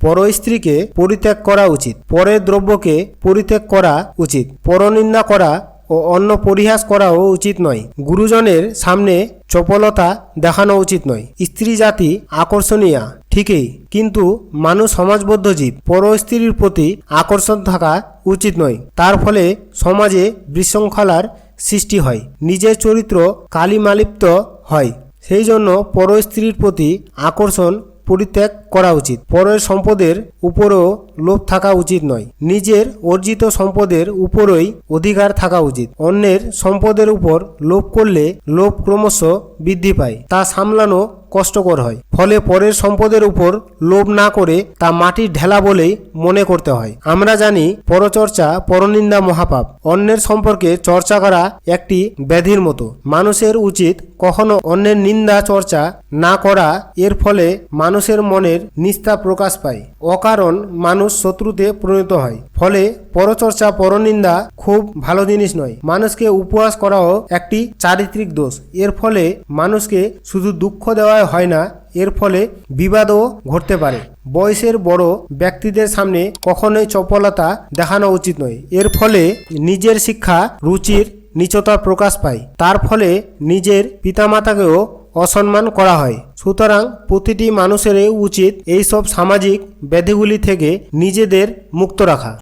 পর স্ত্রীকে পরিত্যাগ করা উচিত। পরের দ্রব্যকে পরিত্যাগ করা উচিত। পরনিন্দা করা ও অন্য পরিহাস করাও উচিত নয়। গুরুজনের সামনে চপলতা দেখানো উচিত নয়। স্ত্রী জাতি আকর্ষণীয় ঠিকই, কিন্তু মানুষ সমাজবদ্ধ জীব। পর স্ত্রীর প্রতি আকর্ষণ থাকা উচিত নয়। তার ফলে সমাজে বিশৃঙ্খলার সৃষ্টি হয়, নিজের চরিত্র কালিমালিপ্ত হয়। সেই জন্য পর স্ত্রীর প্রতি আকর্ষণ পরিত্যাগ করা উচিত। পরের সম্পদের উপরও লোভ থাকা উচিত নয়। নিজের অর্জিত সম্পদের উপরই অধিকার থাকা উচিত। অন্যের সম্পদের উপর লোভ করলে লোভ ক্রমশ বৃদ্ধি পায়, তা সামলানো কষ্টকর হয়। ফলে পরের সম্পদের উপর লোভ না করে তা মাটির ঢেলা বলেই মনে করতে হয়। আমরা জানি পরচর্চা পরনিন্দা মহাপাপ। অন্যের সম্পর্কে চর্চা করা একটি ব্যাধির মতো। মানুষের উচিত কখনো অন্যের নিন্দা চর্চা না করা। এর ফলে মানুষের মনের নিস্তার প্রকাশ পায়। অকারণ মানুষ শত্রুতে পরিণত হয়। ফলে পরচর্চা পরনিন্দা খুব ভালো জিনিস নয়। মানুষকে উপহাস করাও একটি চারিত্রিক দোষ। এর ফলে মানুষকে শুধু দুঃখ দেওয়া হয় না, এর ফলে বিবাদও ঘটতে পারে। বয়সের বড় ব্যক্তিদের সামনে কখনোই চপলতা দেখানো উচিত নয়। এর ফলে নিজের শিক্ষা রুচির নীচতা প্রকাশ পায়। তার ফলে নিজের পিতামাতাকেও অসম্মান করা হয়। সুতরাং প্রতিটি মানুষেরই উচিত এইসব সামাজিক ব্যাধিগুলি থেকে নিজেদের মুক্ত রাখা।